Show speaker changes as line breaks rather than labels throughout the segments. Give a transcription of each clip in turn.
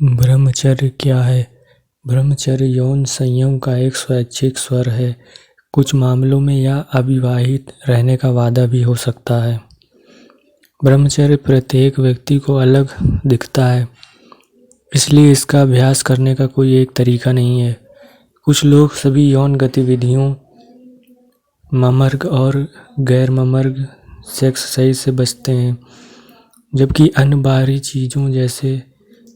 ब्रह्मचर्य क्या है? ब्रह्मचर्य यौन संयम का एक स्वैच्छिक स्वर है। कुछ मामलों में यह अविवाहित रहने का वादा भी हो सकता है। ब्रह्मचर्य प्रत्येक व्यक्ति को अलग दिखता है, इसलिए इसका अभ्यास करने का कोई एक तरीका नहीं है। कुछ लोग सभी यौन गतिविधियों, मर्मज्ञ और गैर मर्मज्ञ सेक्स सही से बचते हैं, जबकि अन्य बाहरी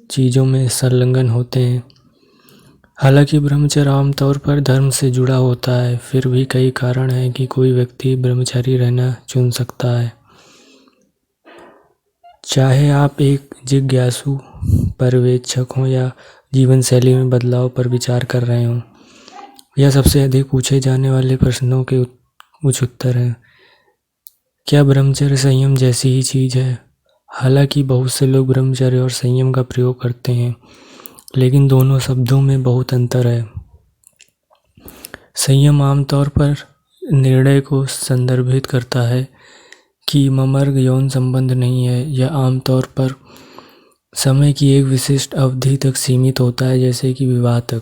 चीज़ों में संलग्न होते हैं। हालांकि ब्रह्मचर्य आमतौर पर धर्म से जुड़ा होता है, फिर भी कई कारण हैं कि कोई व्यक्ति ब्रह्मचारी रहना चुन सकता है। चाहे आप एक जिज्ञासु पर्यवेक्षक हों या जीवन शैली में बदलाव पर विचार कर रहे हों, यह सबसे अधिक पूछे जाने वाले प्रश्नों के कुछ उत्तर हैं। क्या ब्रह्मचर्य संयम जैसी ही चीज़ है? हालांकि बहुत से लोग ब्रह्मचर्य और संयम का प्रयोग करते हैं, लेकिन दोनों शब्दों में बहुत अंतर है। संयम आमतौर पर निर्णय को संदर्भित करता है कि मर्मज्ञ यौन संबंध नहीं है। यह आमतौर पर समय की एक विशिष्ट अवधि तक सीमित होता है, जैसे कि विवाह तक।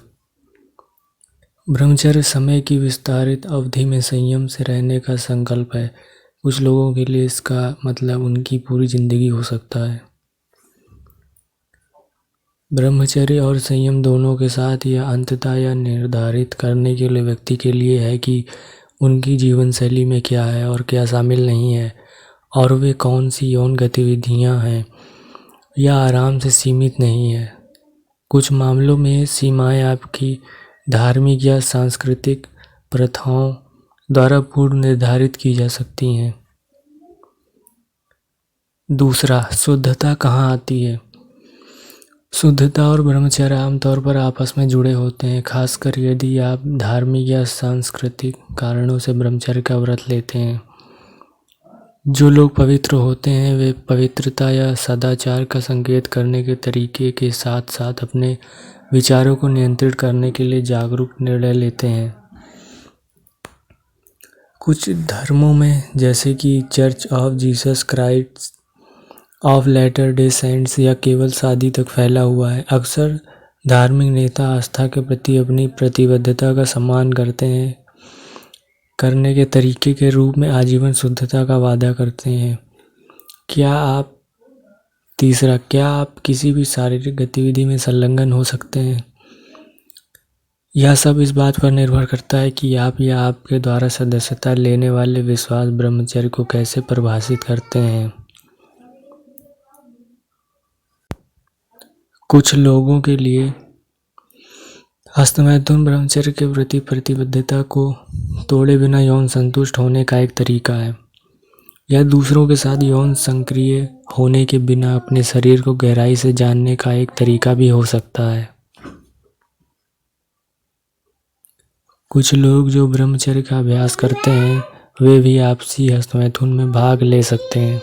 ब्रह्मचर्य समय की विस्तारित अवधि में संयम से रहने का संकल्प है। कुछ लोगों के लिए इसका मतलब उनकी पूरी जिंदगी हो सकता है। ब्रह्मचर्य और संयम दोनों के साथ यह अंततः यह निर्धारित करने के लिए व्यक्ति के लिए है कि उनकी जीवन शैली में क्या है और क्या शामिल नहीं है, और वे कौन सी यौन गतिविधियां हैं। यह आराम से सीमित नहीं है। कुछ मामलों में सीमाएं आपकी धार्मिक या सांस्कृतिक प्रथाओं द्वारा पूर्व निर्धारित की जा सकती हैं। दूसरा, शुद्धता कहाँ आती है? शुद्धता और ब्रह्मचर्य आमतौर पर आपस में जुड़े होते हैं, खासकर यदि आप धार्मिक या सांस्कृतिक कारणों से ब्रह्मचर्य का व्रत लेते हैं। जो लोग पवित्र होते हैं, वे पवित्रता या सदाचार का संकेत करने के तरीके के साथ साथ अपने विचारों को नियंत्रित करने के लिए जागरूक निर्णय लेते हैं। कुछ धर्मों में, जैसे कि church of Jesus Christ of latter day saints, या केवल शादी तक फैला हुआ है। अक्सर धार्मिक नेता आस्था के प्रति अपनी प्रतिबद्धता का सम्मान करने के तरीके के रूप में आजीवन शुद्धता का वादा करते हैं। तीसरा, क्या आप किसी भी शारीरिक गतिविधि में संलग्न हो सकते हैं? यह सब इस बात पर निर्भर करता है कि आप या आपके द्वारा सदस्यता लेने वाले विश्वास ब्रह्मचर्य को कैसे परिभाषित करते हैं। कुछ लोगों के लिए हस्तमैथुन ब्रह्मचर्य के प्रति प्रतिबद्धता को तोड़े बिना यौन संतुष्ट होने का एक तरीका है। यह दूसरों के साथ यौन सक्रिय होने के बिना अपने शरीर को गहराई से जानने का एक तरीका भी हो सकता है। कुछ लोग जो ब्रह्मचर्य का अभ्यास करते हैं, वे भी आपसी हस्तमैथुन में भाग ले सकते हैं,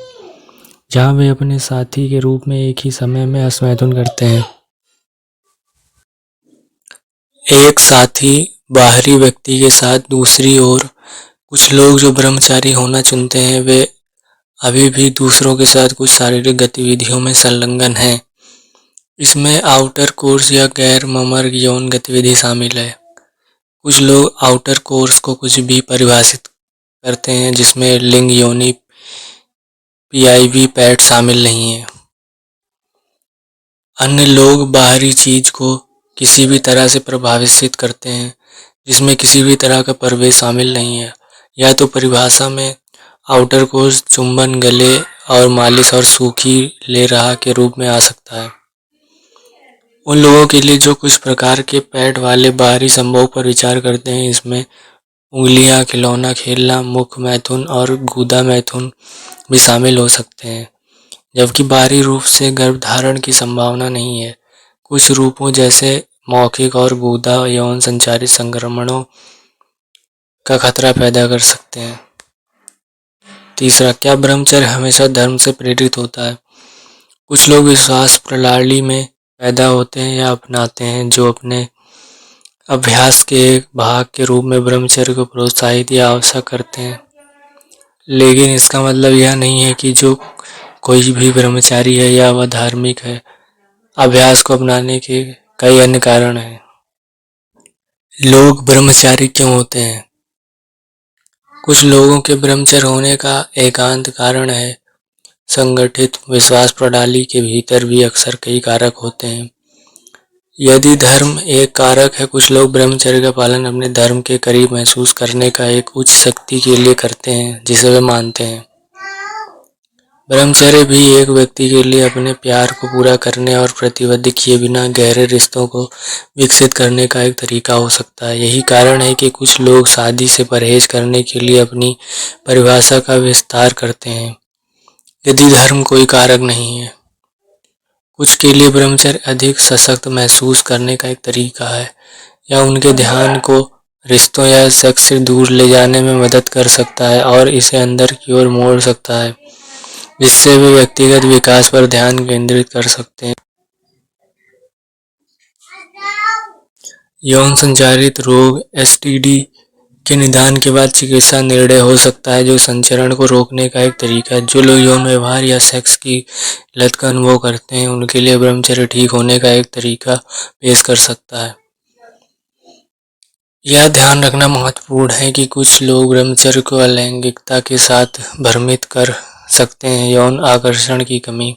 जहां वे अपने साथी के रूप में एक ही समय में हस्तमैथुन करते हैं। एक साथी बाहरी व्यक्ति के साथ। दूसरी ओर, कुछ लोग जो ब्रह्मचारी होना चुनते हैं, वे अभी भी दूसरों के साथ कुछ शारीरिक गतिविधियों में संलग्न हैं। इसमें आउटर कोर्स या गैर मर्मज्ञ यौन गतिविधि शामिल है। कुछ लोग आउटर कोर्स को कुछ भी परिभाषित करते हैं जिसमें लिंग, योनि, पीआईवी पैड शामिल नहीं है। अन्य लोग बाहरी चीज को किसी भी तरह से प्रभावित करते हैं जिसमें किसी भी तरह का प्रवेश शामिल नहीं है। या तो परिभाषा में आउटर कोर्स चुंबन, गले और मालिश और सूखी ले रहा के रूप में आ सकता है। उन लोगों के लिए जो कुछ प्रकार के पैड वाले बाहरी संभोग पर विचार करते हैं, इसमें उंगलियां, खिलौना खेलना, मुख मैथुन और गुदा मैथुन भी शामिल हो सकते हैं, जबकि बाहरी रूप से गर्भधारण की संभावना नहीं है। कुछ रूपों जैसे मौखिक और गुदा यौन संचारित संक्रमणों का खतरा पैदा कर सकते हैं। तीसरा, क्या ब्रह्मचर्य हमेशा धर्म से प्रेरित होता है? कुछ लोग विश्वास प्रणाली में पैदा होते हैं या अपनाते हैं जो अपने अभ्यास के एक भाग के रूप में ब्रह्मचर्य को प्रोत्साहित या आवश्यक करते हैं, लेकिन इसका मतलब यह नहीं है कि जो कोई भी ब्रह्मचारी है या वह धार्मिक है। अभ्यास को अपनाने के कई अन्य कारण हैं। लोग ब्रह्मचारी क्यों होते हैं? कुछ लोगों के ब्रह्मचर्य होने का एकांत कारण है संगठित विश्वास प्रणाली के भीतर भी अक्सर कई कारक होते हैं। यदि धर्म एक कारक है, कुछ लोग ब्रह्मचर्य का पालन अपने धर्म के करीब महसूस करने का एक उच्च शक्ति के लिए करते हैं जिसे वे मानते हैं। ब्रह्मचर्य भी एक व्यक्ति के लिए अपने प्यार को पूरा करने और प्रतिबद्ध किए बिना गहरे रिश्तों को विकसित करने का एक तरीका हो सकता है। यही कारण है कि कुछ लोग शादी से परहेज करने के लिए अपनी परिभाषा का विस्तार करते हैं यदि धर्म कोई कारक नहीं है। कुछ के लिए ब्रह्मचर्य अधिक सशक्त महसूस करने का एक तरीका है या उनके ध्यान को रिश्तों या सेक्स से दूर ले जाने में मदद कर सकता है और इसे अंदर की ओर मोड़ सकता है, जिससे वे व्यक्तिगत विकास पर ध्यान केंद्रित कर सकते हैं। यौन संचारित रोग (एसटीडी) के निदान के बाद चिकित्सा निर्णय हो सकता है जो संचरण को रोकने का एक तरीका है। जो लोग यौन व्यवहार या सेक्स की लत का अनुभव करते हैं उनके लिए ब्रह्मचर्य ठीक होने का एक तरीका पेश कर सकता है। यह ध्यान रखना महत्वपूर्ण है कि कुछ लोग ब्रह्मचर्य को अलैंगिकता के साथ भ्रमित कर सकते हैं। यौन आकर्षण की कमी।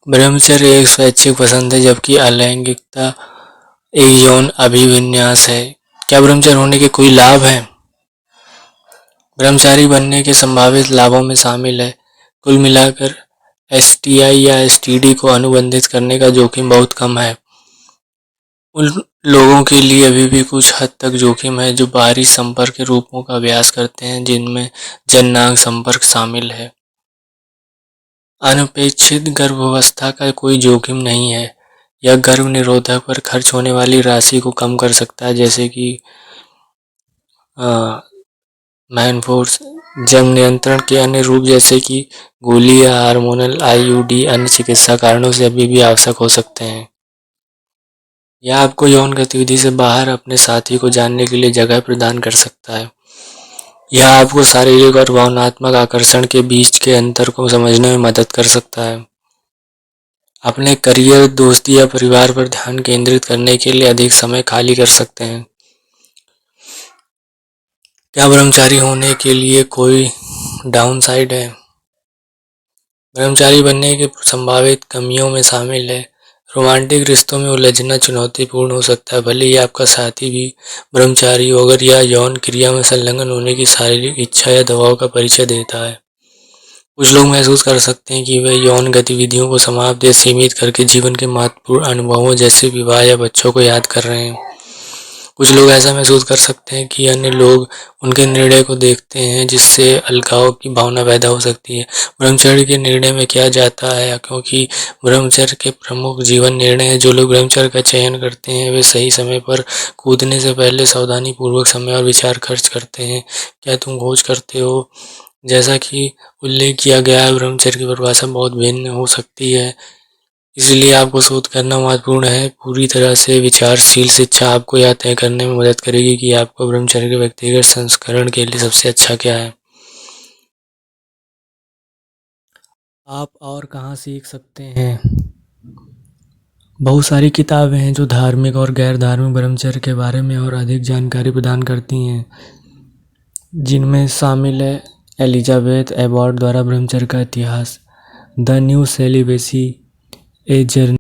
ब्रह्मचर्य एक स्वैच्छिक पसंद है जबकि अलैंगिकता एक यौन अभिविन्यास है। क्या ब्रह्मचर्य होने के कोई लाभ हैं? ब्रह्मचारी बनने के संभावित लाभों में शामिल है। कुल मिलाकर एसटीआई या एसटीडी को अनुबंधित करने का जोखिम बहुत कम है। उन लोगों के लिए अभी भी कुछ हद तक जोखिम है जो बाहरी संपर्क के रूपों का अभ्यास करते हैं जिनमें जननांग संपर्क शामिल है। अनपेक्षित गर्भावस्था का कोई जोखिम नहीं है। यह गर्भ निरोधक पर खर्च होने वाली राशि को कम कर सकता है जैसे कि मैनफोर्स। जंग नियंत्रण के अन्य रूप जैसे कि गोली या हार्मोनल आईयूडी अन्य चिकित्सा कारणों से अभी भी आवश्यक हो सकते हैं। यह आपको यौन गतिविधि से बाहर अपने साथी को जानने के लिए जगह प्रदान कर सकता है। यह आपको शारीरिक और भावनात्मक आकर्षण के बीच के अंतर को समझने में मदद कर सकता है। अपने करियर, दोस्ती या परिवार पर ध्यान केंद्रित करने के लिए अधिक समय खाली कर सकते हैं। क्या ब्रह्मचारी होने के लिए कोई डाउनसाइड है? ब्रह्मचारी बनने की संभावित कमियों में शामिल है। रोमांटिक रिश्तों में उलझना चुनौतीपूर्ण हो सकता है भले ही आपका साथी भी ब्रह्मचारी हो। अगर यह यौन क्रिया में संलग्न होने की शारीरिक इच्छा या दबाव का परिचय देता है। कुछ लोग महसूस कर सकते हैं कि वे यौन गतिविधियों को समाप्त या सीमित करके जीवन के महत्वपूर्ण अनुभवों जैसे विवाह या बच्चों को याद कर रहे हैं। कुछ लोग ऐसा महसूस कर सकते हैं कि अन्य लोग उनके निर्णय को देखते हैं जिससे अलगाव की भावना पैदा हो सकती है। ब्रह्मचर्य के निर्णय में किया जाता है क्योंकि ब्रह्मचर्य के प्रमुख जीवन निर्णय हैं। जो लोग ब्रह्मचर्य का चयन करते हैं वे सही समय पर कूदने से पहले सावधानी पूर्वक समय और विचार खर्च करते हैं। क्या तुम खोज करते हो? जैसा कि उल्लेख किया गया है, ब्रह्मचर्य की परिभाषा बहुत भिन्न हो सकती है, इसलिए आपको शोध करना महत्वपूर्ण है। पूरी तरह से विचारशील शिक्षा आपको यह तय करने में मदद करेगी कि आपको ब्रह्मचर्य के व्यक्तिगत संस्करण के लिए सबसे अच्छा क्या है। आप और कहाँ सीख सकते हैं? बहुत सारी किताबें हैं जो धार्मिक और गैर धार्मिक ब्रह्मचर्य के बारे में और अधिक जानकारी प्रदान करती हैं, जिनमें शामिल है एलिजाबेथ एबॉट द्वारा ब्रह्मचर्य का इतिहास, the new celibacy, a journey